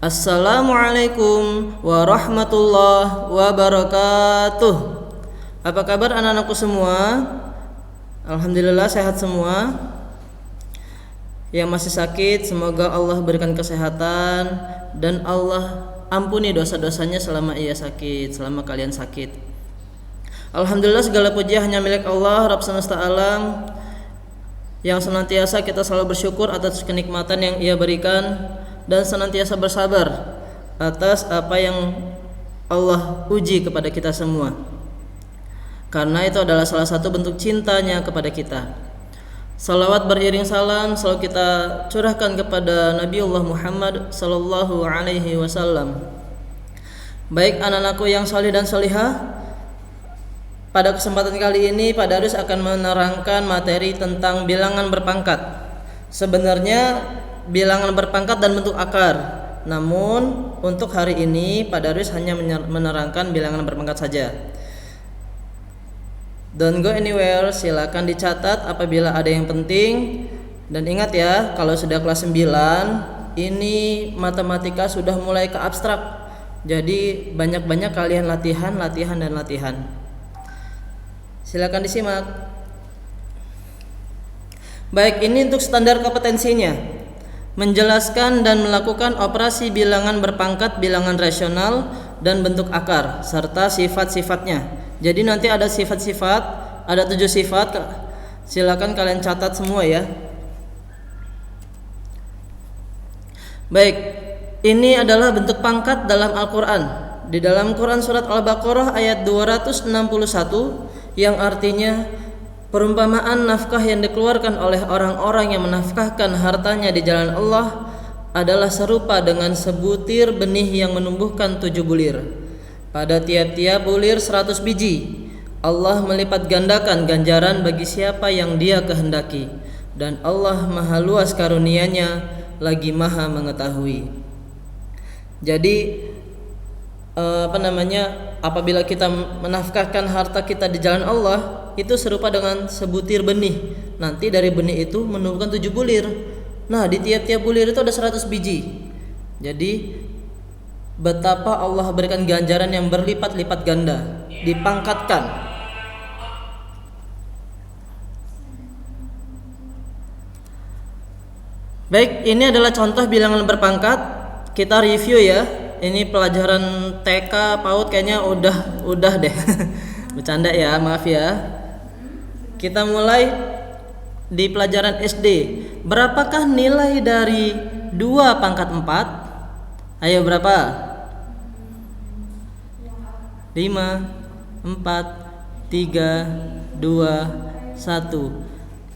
Assalamualaikum warahmatullahi wabarakatuh. Apa kabar anak-anakku semua? Alhamdulillah sehat semua. Yang masih sakit semoga Allah berikan kesehatan dan Allah ampuni dosa-dosanya selama ia sakit, selama kalian sakit. Alhamdulillah segala puji hanya milik Allah Rabb semesta alam, yang senantiasa kita selalu bersyukur atas kenikmatan yang ia berikan dan senantiasa bersabar atas apa yang Allah uji kepada kita semua, karena itu adalah salah satu bentuk cintanya kepada kita. Salawat beriring salam selalu kita curahkan kepada Nabiullah Muhammad sallallahu alaihi wasallam. Baik anak-anakku yang salih dan salihah, pada kesempatan kali ini Pak Darus akan menerangkan materi tentang bilangan berpangkat. Sebenarnya bilangan berpangkat dan bentuk akar, namun untuk hari ini Pak Darus hanya menerangkan bilangan berpangkat saja. Don't go anywhere, silakan dicatat apabila ada yang penting. Dan ingat ya, kalau sudah kelas 9 ini matematika sudah mulai ke abstrak. Jadi banyak-banyak kalian latihan. Silakan disimak. Baik, ini untuk standar kompetensinya. Menjelaskan dan melakukan operasi bilangan berpangkat, bilangan rasional, dan bentuk akar, serta sifat-sifatnya. Jadi nanti ada sifat-sifat, ada 7 sifat. Silakan kalian catat semua ya. Baik, ini adalah bentuk pangkat dalam Al-Quran. Di dalam Quran surat Al-Baqarah ayat 261, yang artinya perumpamaan nafkah yang dikeluarkan oleh orang-orang yang menafkahkan hartanya di jalan Allah adalah serupa dengan sebutir benih yang menumbuhkan 7 bulir. Pada tiap-tiap bulir 100 biji. Allah melipat gandakan ganjaran bagi siapa yang Dia kehendaki, dan Allah maha luas karunia-Nya lagi maha mengetahui. Jadi apabila kita menafkahkan harta kita di jalan Allah, itu serupa dengan sebutir benih. Nanti dari benih itu menumbuhkan 7 bulir. Nah, di tiap-tiap bulir itu ada 100 biji. Jadi betapa Allah berikan ganjaran yang berlipat-lipat ganda, dipangkatkan. Baik, ini adalah contoh bilangan berpangkat. Kita review ya. Ini pelajaran TK PAUD kayaknya udah deh. Bercanda ya, maaf ya. Kita mulai di pelajaran SD. Berapakah nilai dari 2 pangkat 4? Ayo berapa? 5, 4, 3, 2, 1.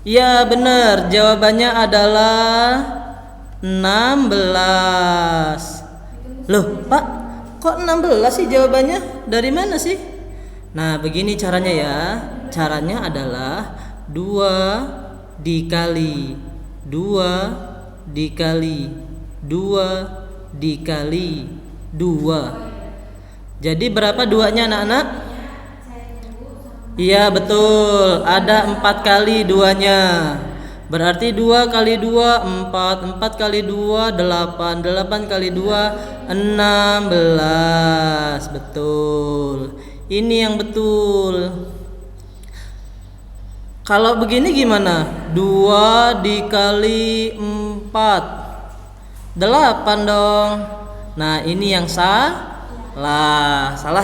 Ya benar, jawabannya adalah 16. Loh Pak, kok 16 sih jawabannya? Dari mana sih? Nah begini caranya ya. Caranya adalah 2 dikali 2 dikali 2 dikali 2. Jadi berapa 2-nya anak-anak? Iya betul, ada 4 kali 2-nya. Berarti 2 kali 2 4, 4 kali 2 8, 8 kali 2 16. Betul. Ini yang betul. Kalau begini gimana? 2 dikali 4 8 dong. Nah ini yang salah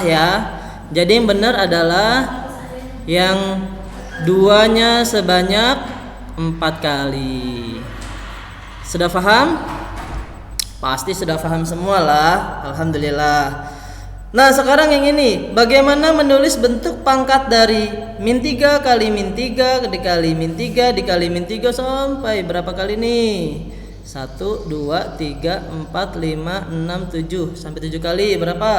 ya. Jadi yang benar adalah yang 2-nya sebanyak 4 kali. Sudah paham? Pasti sudah paham semua lah. Alhamdulillah. Nah sekarang yang ini, bagaimana menulis bentuk pangkat dari min 3 kali min 3 dikali min 3 dikali min 3 sampai berapa kali nih? 1, 2, 3, 4, 5, 6, 7 sampai 7 kali. Berapa?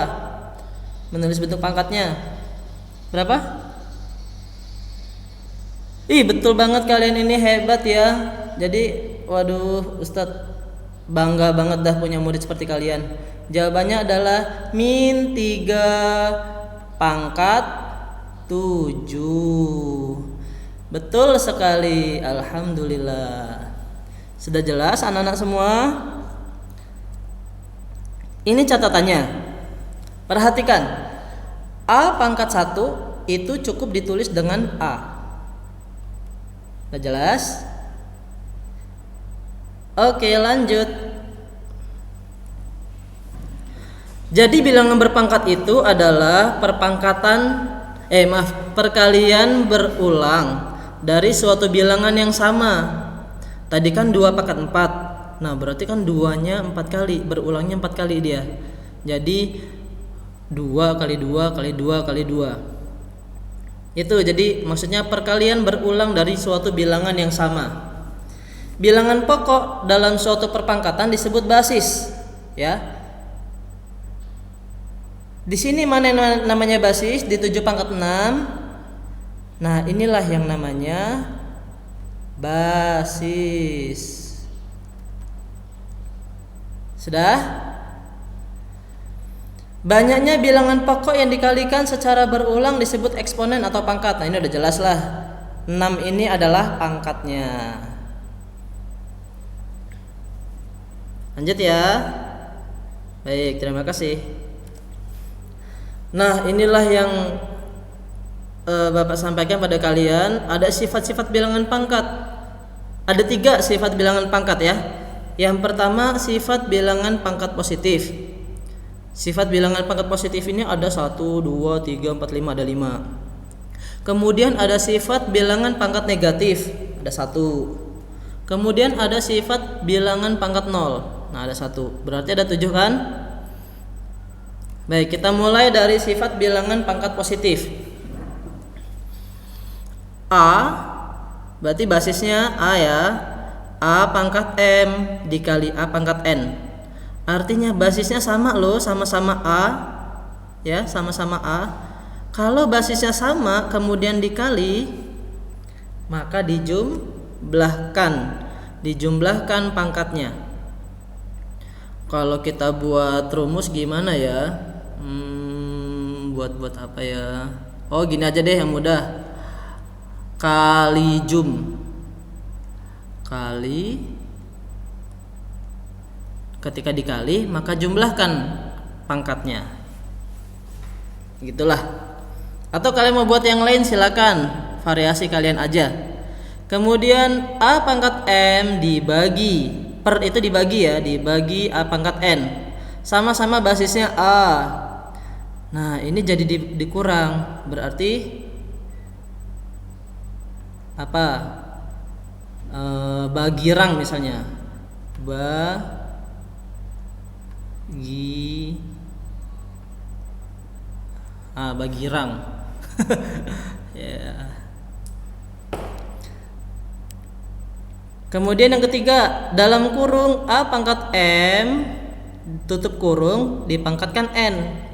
Menulis bentuk pangkatnya berapa? Ih betul banget, kalian ini hebat ya. Jadi waduh, Ustadz bangga banget dah punya murid seperti kalian. Jawabannya adalah min 3 pangkat 7. Betul sekali, alhamdulillah. Sudah jelas anak-anak semua? Ini catatannya. Perhatikan. A pangkat 1 itu cukup ditulis dengan A. Udah jelas? Oke, lanjut. Jadi bilangan berpangkat itu adalah perkalian berulang dari suatu bilangan yang sama. Tadi kan 2 pangkat 4. Nah, berarti kan 2-nya 4 kali, berulangnya 4 kali dia. Jadi 2 kali 2 kali 2 kali 2. Itu jadi maksudnya perkalian berulang dari suatu bilangan yang sama. Bilangan pokok dalam suatu perpangkatan disebut basis, ya. Di sini mana namanya basis? Di 7 pangkat 6. Nah, inilah yang namanya basis. Sudah? Banyaknya bilangan pokok yang dikalikan secara berulang disebut eksponen atau pangkat. Nah, ini udah jelas lah. 6 ini adalah pangkatnya. Lanjut ya. Baik, terima kasih. Nah, inilah yang Bapak sampaikan pada kalian. Ada sifat-sifat bilangan pangkat. Ada 3 sifat bilangan pangkat ya. Yang pertama sifat bilangan pangkat positif. Sifat bilangan pangkat positif ini ada 1, 2, 3, 4, 5, ada 5. Kemudian ada sifat bilangan pangkat negatif, ada 1. Kemudian ada sifat bilangan pangkat 0. Nah, ada 1. Berarti ada 7 kan? Baik, kita mulai dari sifat bilangan pangkat positif. A berarti basisnya A ya. A pangkat M dikali A pangkat N. Artinya basisnya sama loh, sama-sama A. Ya, sama-sama A. Kalau basisnya sama kemudian dikali, maka dijumlahkan pangkatnya. Kalau kita buat rumus gimana ya? Buat apa ya? Oh, gini aja deh yang mudah. Kali ketika dikali maka jumlahkan pangkatnya. Gitulah. Atau kalian mau buat yang lain silakan, variasi kalian aja. Kemudian A pangkat M dibagi per itu dibagi A pangkat N. Sama-sama basisnya A. Nah, ini jadi dikurang, berarti apa? Bagirang misalnya. Bagirang. Ya. Kemudian yang ketiga, dalam kurung A pangkat M tutup kurung dipangkatkan N.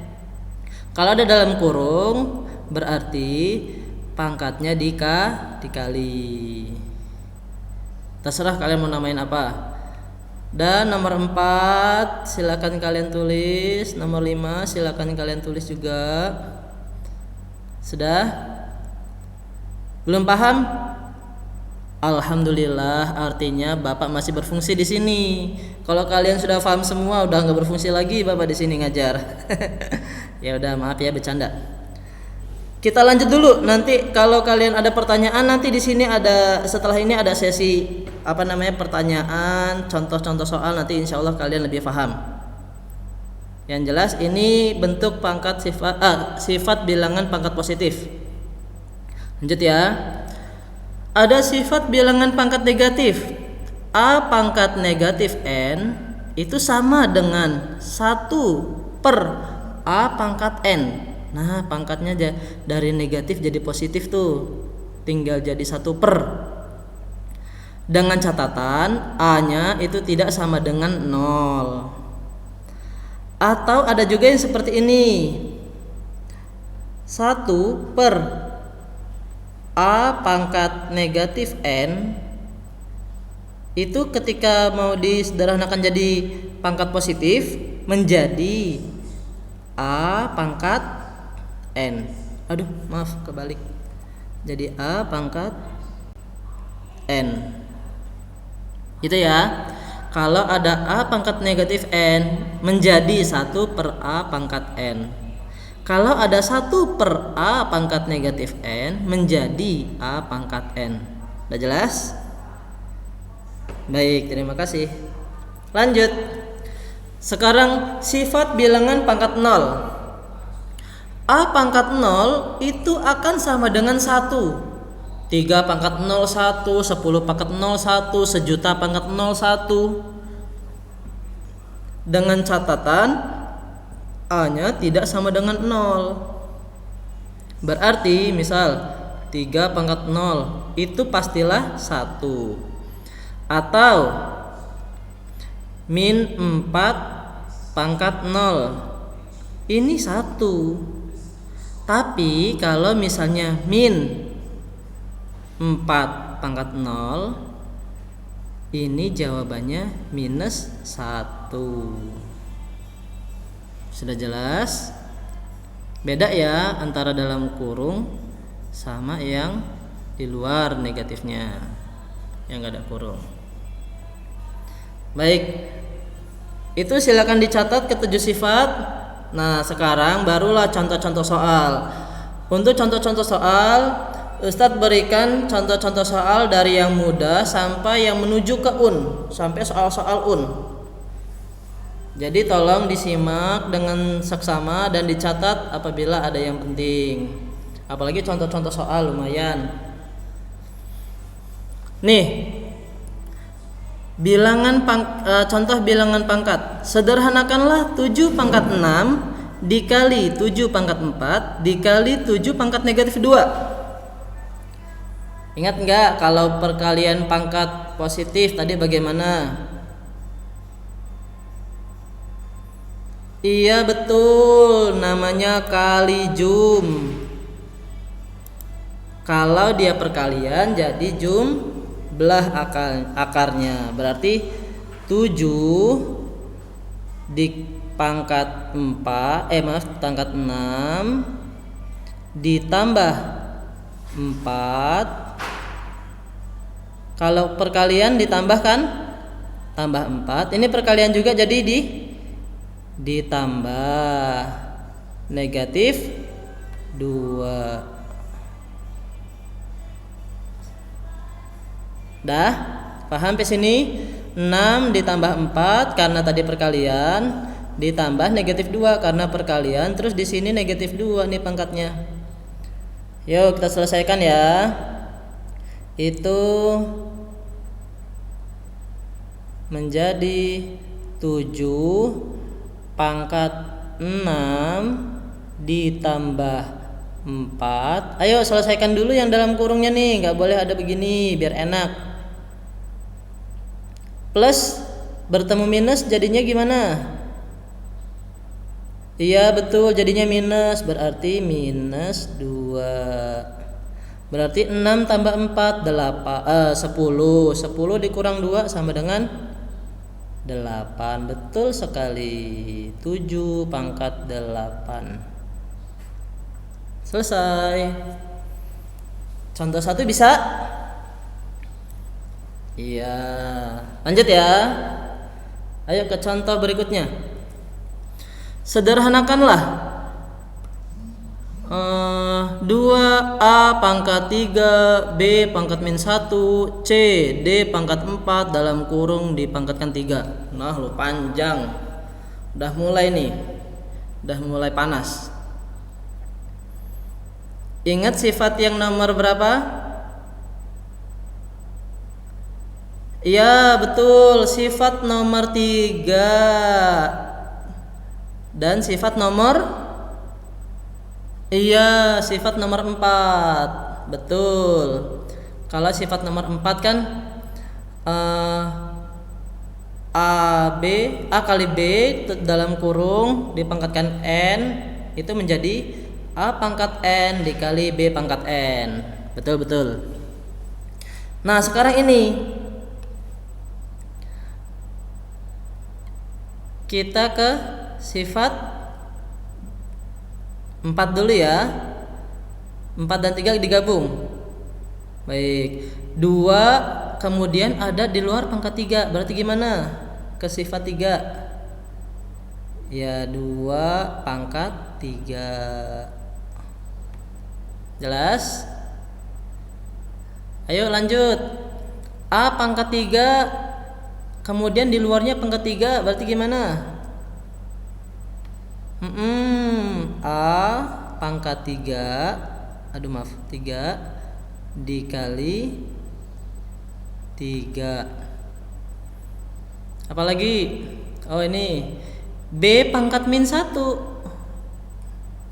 Kalau ada dalam kurung berarti pangkatnya dikali. Terserah kalian mau namain apa. Dan nomor 4 silakan kalian tulis, nomor 5 silakan kalian tulis juga. Sudah? Belum paham? Alhamdulillah, artinya Bapak masih berfungsi di sini. Kalau kalian sudah paham semua, udah nggak berfungsi lagi Bapak di sini ngajar. Ya udah, maaf ya bercanda. Kita lanjut dulu. Nanti kalau kalian ada pertanyaan, nanti di sini setelah ini ada sesi pertanyaan, contoh-contoh soal. Nanti insya Allah kalian lebih paham. Yang jelas ini bentuk pangkat sifat bilangan pangkat positif. Lanjut ya. Ada sifat bilangan pangkat negatif. A pangkat negatif N itu sama dengan 1 per A pangkat N. Nah, pangkatnya dari negatif jadi positif tuh. Tinggal jadi 1 per. Dengan catatan A-nya itu tidak sama dengan 0. Atau ada juga yang seperti ini. 1 per A pangkat negatif N itu ketika mau disederhanakan jadi pangkat positif menjadi A pangkat N. Aduh, maaf kebalik. Jadi A pangkat N. Gitu ya. kalau ada A pangkat negatif N menjadi 1 per A pangkat N. Kalau ada 1 per A pangkat negatif N menjadi A pangkat N. Udah jelas? Baik, terima kasih. Lanjut. Sekarang sifat bilangan pangkat 0. A pangkat 0 itu akan sama dengan 1. 3 pangkat 0 1, 10 pangkat 0 1, sejuta pangkat 0 1. Dengan catatan A-nya tidak sama dengan 0. Berarti misal 3 pangkat 0 itu pastilah 1. Atau min 4 pangkat 0 ini 1. Tapi kalau misalnya min 4 pangkat 0 ini jawabannya minus 1. Sudah jelas? Beda ya antara dalam kurung sama yang di luar negatifnya, yang gak ada kurung. Baik, itu silakan dicatat ke-7 sifat. Nah sekarang barulah contoh-contoh soal. Untuk contoh-contoh soal, Ustadz berikan contoh-contoh soal dari yang mudah sampai yang menuju ke UN, sampai soal-soal UN. Jadi tolong disimak dengan seksama dan dicatat apabila ada yang penting. Apalagi contoh-contoh soal lumayan. Nih, contoh bilangan pangkat. Sederhanakanlah 7 pangkat 6 dikali 7 pangkat 4 dikali 7 pangkat negatif 2. Ingat enggak kalau perkalian pangkat positif tadi bagaimana? Iya betul, namanya kali jum. Kalau dia perkalian jadi jumlah akarnya. Berarti 7 di pangkat 6 ditambah 4. Kalau perkalian ditambahkan tambah 4. Ini perkalian juga jadi ditambah negatif 2. Dah? Paham sampai sini? 6 ditambah 4 karena tadi perkalian, ditambah negatif 2 karena perkalian, terus di sini negatif 2 nih pangkatnya. Yuk kita selesaikan ya. Itu menjadi 7 pangkat 6 ditambah 4. Ayo selesaikan dulu yang dalam kurungnya nih, nggak boleh ada begini biar enak. Plus bertemu minus jadinya gimana? Iya betul, jadinya minus, berarti minus 2. Berarti 6 tambah 4 10. 10 dikurang 2 sama dengan 8. Betul sekali. 7 pangkat 8. Selesai. Contoh 1 bisa? Iya. Lanjut ya. Ayo ke contoh berikutnya. Sederhanakanlah 2A pangkat 3 B pangkat min 1 C D pangkat 4 dalam kurung dipangkatkan 3. Nah lu panjang. Udah mulai nih. Udah mulai panas. Ingat sifat yang nomor berapa? Iya betul, sifat nomor 3. Dan sifat nomor sifat nomor 4. Betul. Kalau sifat nomor 4 kan A kali B dalam kurung dipangkatkan N itu menjadi A pangkat N dikali B pangkat N. Betul. Nah sekarang ini kita ke sifat 4 dulu ya. 4 dan 3 digabung. Baik. 2 kemudian ada di luar pangkat 3. Berarti gimana? ke sifat 3? Ya 2 pangkat 3. Jelas? Ayo lanjut. A pangkat 3, kemudian di luarnya pangkat 3, berarti gimana? A pangkat 3 dikali 3. Apalagi? Oh ini B pangkat min 1,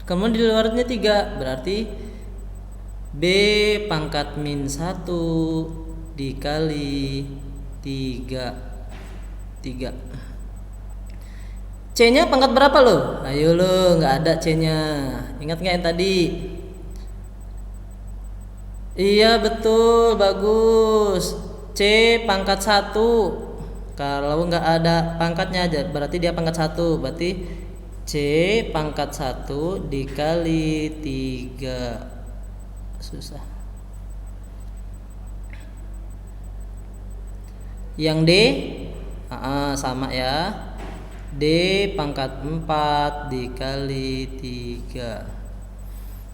kemudian di luarnya 3, berarti B pangkat min 1 dikali 3. C nya pangkat berapa lo? Ayo lo, nggak ada C nya. Ingat nggak yang tadi? Iya betul, bagus. C pangkat 1. Kalau nggak ada pangkatnya aja, berarti dia pangkat 1. Berarti C pangkat 1 dikali 3. Susah. Yang D sama ya. D pangkat 4 dikali 3.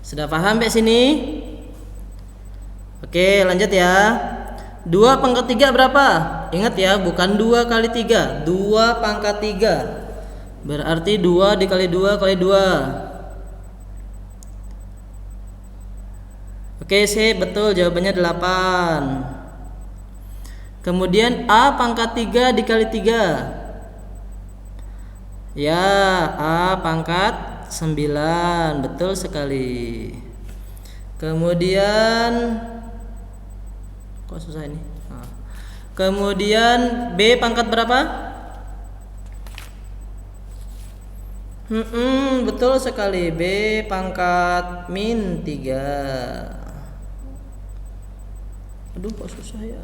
Sudah paham sampai sini? Oke, lanjut ya. 2 pangkat 3 berapa? Ingat ya, bukan 2 kali 3, 2 pangkat 3. Berarti 2 dikali 2 kali 2. Oke, C betul, jawabannya 8. Kemudian A pangkat 3 dikali 3. Ya, A pangkat 9, betul sekali. Kemudian kok susah ini? Kemudian B pangkat berapa? Betul sekali, B pangkat min 3. Aduh kok susah ya.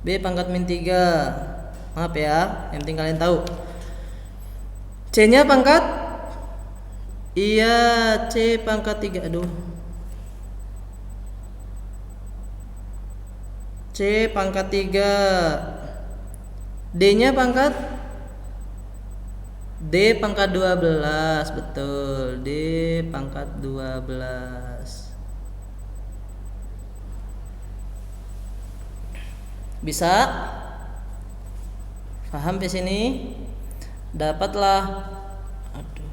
B pangkat min 3. Maaf ya, yang penting kalian tahu. C nya pangkat? Iya, C pangkat 3. Aduh. C pangkat 3. D nya pangkat? D pangkat 12. Betul, D pangkat 12. Bisa? Paham di sini? Dapatlah. Aduh.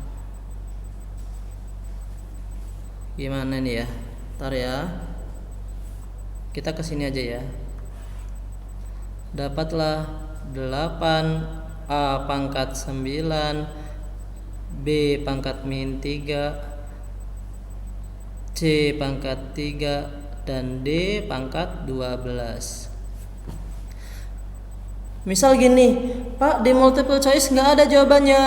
Gimana nih ya? Ntar ya. Kita ke sini aja ya. Dapatlah 8 A pangkat 9 B pangkat min 3 C pangkat 3 dan D pangkat 12. Misal gini, Pak, di multiple choice nggak ada jawabannya.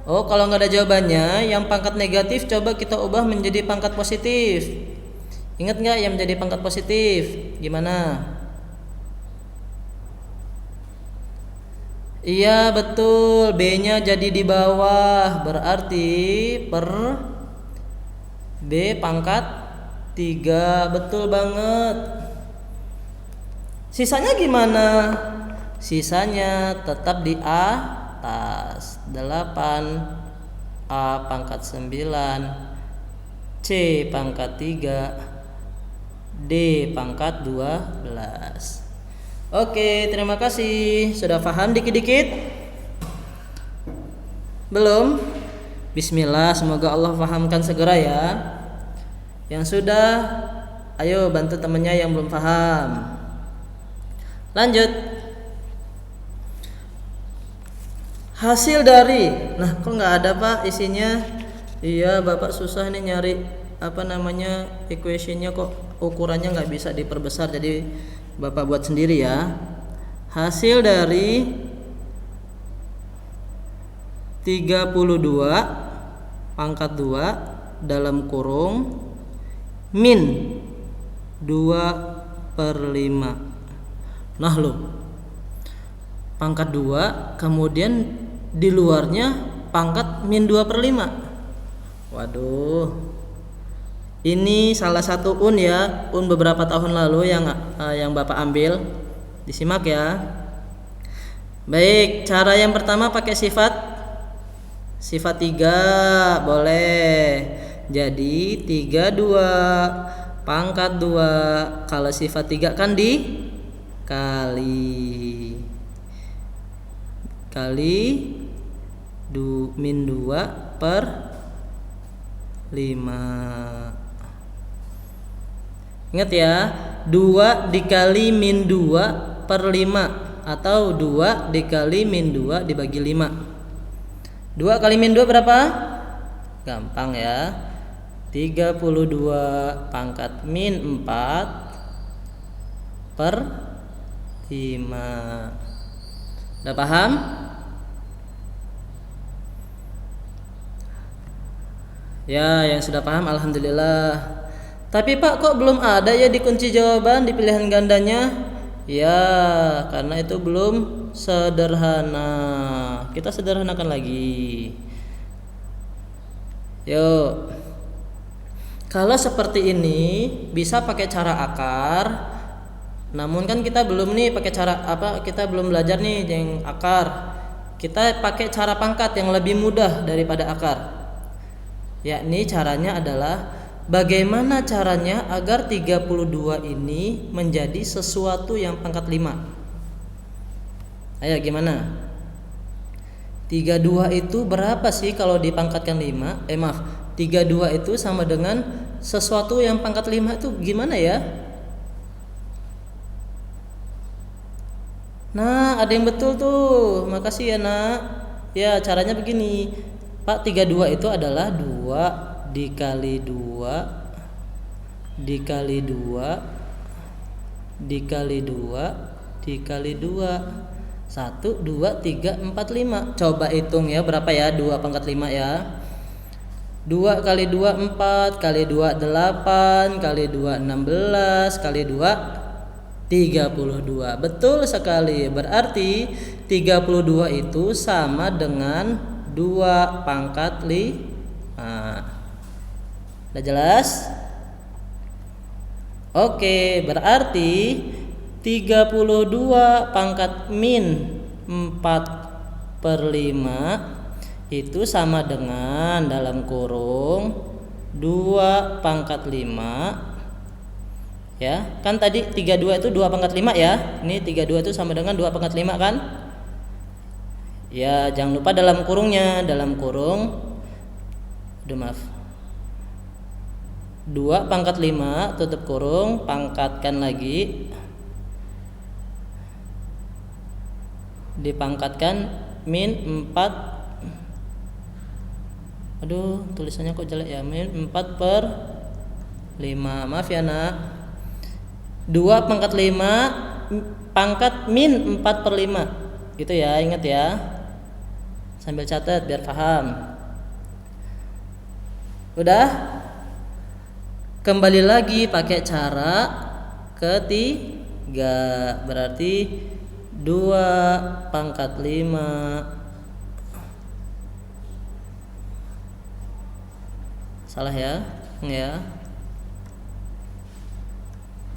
Oh, kalau nggak ada jawabannya, yang pangkat negatif coba kita ubah menjadi pangkat positif. Ingat nggak yang menjadi pangkat positif? Gimana? Iya betul, B-nya jadi di bawah, berarti per B pangkat 3, betul banget. Sisanya gimana? Sisanya tetap di atas. 8 A pangkat 9 C pangkat 3 D pangkat 12. Oke, terima kasih. Sudah paham dikit-dikit? Belum? Bismillah, semoga Allah pahamkan segera ya. Yang sudah, ayo bantu temannya yang belum paham. Lanjut. Hasil dari, nah kok nggak ada Pak isinya? Iya Bapak susah nih nyari equationnya, kok ukurannya nggak bisa diperbesar, jadi Bapak buat sendiri ya. Hasil dari 32 pangkat 2 dalam kurung min 2/5. Nah lo, pangkat 2 kemudian di luarnya pangkat min 2/5. Waduh, ini salah satu ya, beberapa tahun lalu yang Bapak ambil. Disimak ya. Baik, cara yang pertama pakai sifat 3 boleh. Jadi 32 pangkat 2. Kalau sifat 3 kan dikali min 2 per 5. Ingat ya, 2 dikali min 2 per 5 atau 2 dikali min 2 dibagi 5. 2 kali min 2 berapa? Gampang ya, 32 pangkat min 4 per 5. Udah paham? Ya, yang sudah paham alhamdulillah. Tapi Pak, kok belum ada ya di kunci jawaban di pilihan gandanya? Ya, karena itu belum sederhana. Kita sederhanakan lagi. Yuk. Kalau seperti ini bisa pakai cara akar. Namun kan kita belum nih pakai cara apa? Kita belum belajar nih yang akar. Kita pakai cara pangkat yang lebih mudah daripada akar. Yakni caranya adalah bagaimana caranya agar 32 ini menjadi sesuatu yang pangkat 5. Ayo gimana? 32 itu berapa sih kalau dipangkatkan 5? 32 itu sama dengan sesuatu yang pangkat 5 itu gimana ya? Nah, ada yang betul tuh. Makasih ya, Nak. Ya, caranya begini. Pak, 32 itu adalah 2 dikali 2 dikali 2 dikali 2 dikali 2. 1, 2, 3, 4, 5. Coba hitung ya berapa ya 2 pangkat 5 ya. 2 kali 2 4, kali 2 8, kali 2 16, kali 2 32. Betul sekali. Berarti 32 itu sama dengan 2 pangkat 5. Udah jelas? Oke, berarti 32 pangkat min 4 per 5 itu sama dengan dalam kurung 2 pangkat 5. Ya, kan tadi 32 itu 2 pangkat 5 ya. Ini 32 itu sama dengan 2 pangkat 5 kan? Ya, jangan lupa dalam kurungnya, dalam kurung 2 pangkat 5 tutup kurung, pangkatkan lagi, dipangkatkan min 4. Aduh, tulisannya kok jelek ya. Min 4 per 5. Maaf ya, Nak. 2 pangkat 5 pangkat min 4 per 5. Gitu ya, ingat ya. Sambil catat biar paham. Udah? Kembali lagi pakai cara ketiga. Berarti 2 pangkat 5. Salah ya? Ya.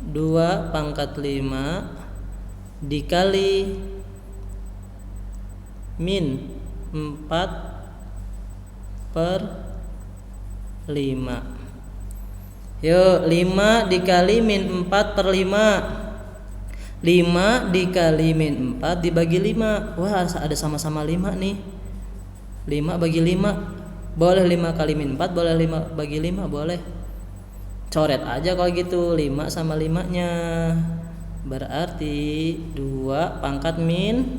2 pangkat 5 dikali min 4 per 5. Yuk, 5 dikali min 4 per 5. 5 dikali min 4 dibagi 5. Wah, ada sama-sama 5 nih. 5 bagi 5. Boleh 5 kali min 4, boleh 5 bagi 5, boleh. Coret aja kalau gitu, 5 sama 5-nya. Berarti 2 pangkat min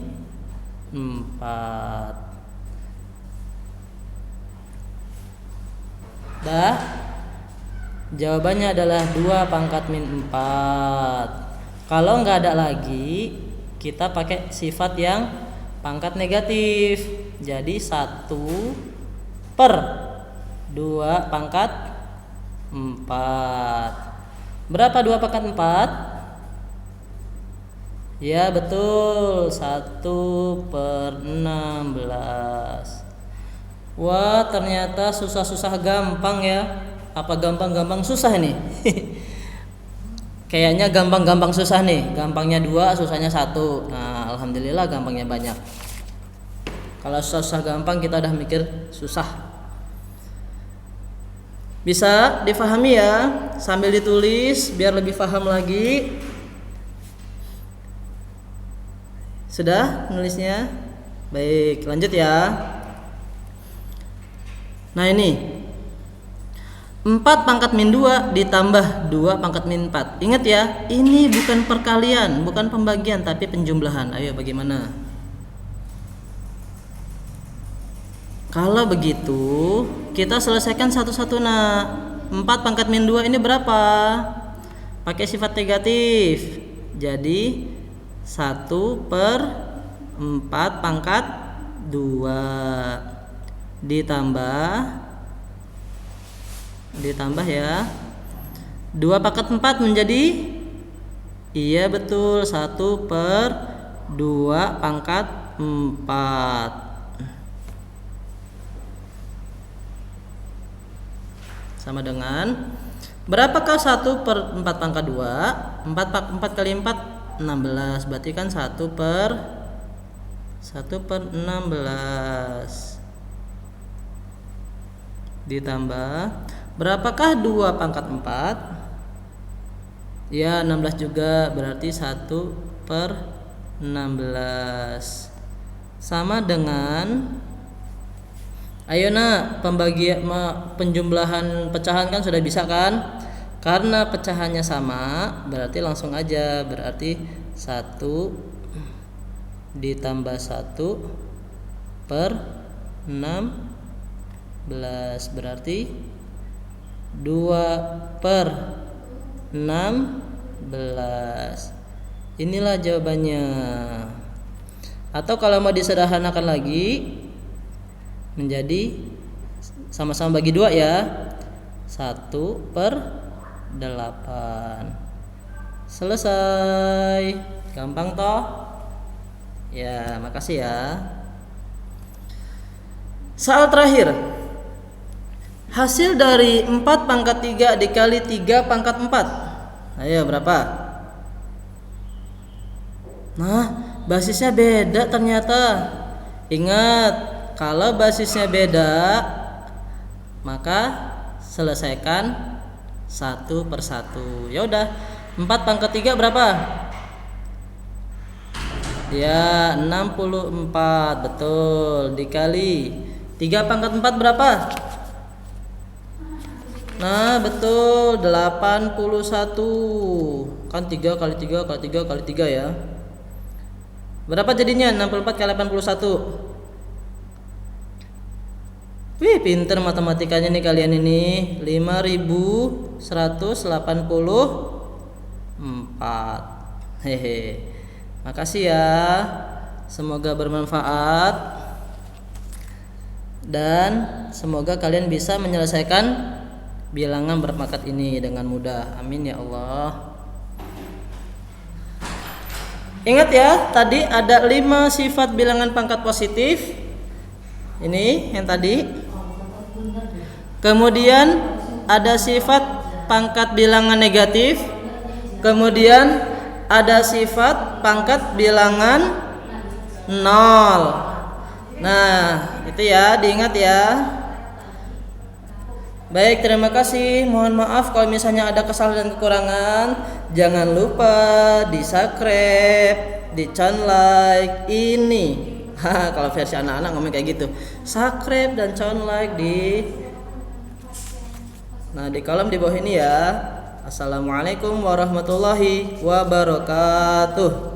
4. Dah? Jawabannya adalah 2 pangkat min 4. Kalau nggak ada lagi, kita pakai sifat yang pangkat negatif. Jadi 1 per 2 pangkat 4. Berapa 2 pangkat 4? Ya betul, 1 per 16. Wah, ternyata susah-susah gampang ya. Apa gampang-gampang susah ini? kayaknya gampang-gampang susah nih. Gampangnya 2, susahnya 1. Nah, alhamdulillah gampangnya banyak. Kalau susah gampang kita udah mikir susah. Bisa difahami ya, sambil ditulis biar lebih paham lagi. Sudah nulisnya? Baik, lanjut ya. Nah ini 4 pangkat min 2 ditambah 2 pangkat min 4. Ingat ya, ini bukan perkalian, bukan pembagian, tapi penjumlahan. Ayo bagaimana? Kalau begitu, kita selesaikan satu-satu nak. 4 pangkat min 2 ini berapa? Pakai sifat negatif. Jadi 1/4 pangkat 2 ditambah ya 2 pangkat 4 menjadi, iya betul, 1/2 pangkat 4 sama dengan berapakah 1/4 pangkat 2? 4 kali 4 16, berarti kan 1/16 ditambah berapakah 2 pangkat 4? Ya 16 juga, berarti 1/16 sama dengan, ayo nak, penjumlahan pecahan kan sudah bisa kan? Karena pecahannya sama, berarti langsung aja, berarti 1 ditambah 1/16 berarti 2/16. Inilah jawabannya. Atau kalau mau disederhanakan lagi menjadi sama-sama bagi 2 ya, 1/8. Selesai. Gampang toh? Ya, makasih ya. Soal terakhir. Hasil dari 4 pangkat 3 dikali 3 pangkat 4. Ayo berapa? Nah, basisnya beda ternyata. Ingat, kalau basisnya beda, maka selesaikan satu per satu. Ya udah, 4 pangkat 3 berapa? Ya 64, betul, dikali 3 pangkat 4 berapa? Nah betul, 81. Kan 3 kali 3 kali 3 kali 3 ya. Berapa jadinya? 64 kali 81. Wih, pinter matematikanya nih kalian ini. 5184. Hehe. Makasih ya. Semoga bermanfaat. Dan semoga kalian bisa menyelesaikan bilangan berpangkat ini dengan mudah. Amin ya Allah. Ingat ya, tadi ada 5 sifat bilangan pangkat positif. Ini yang tadi. Kemudian ada sifat pangkat bilangan negatif. Kemudian ada sifat pangkat bilangan 0. Nah, itu ya, diingat ya. Baik, terima kasih. Mohon maaf kalau misalnya ada kesalahan dan kekurangan. Jangan lupa di subscribe, di channel like ini. Kalau versi anak-anak ngomong kayak gitu. Subscribe dan channel like di kolom di bawah ini ya. Assalamualaikum warahmatullahi wabarakatuh.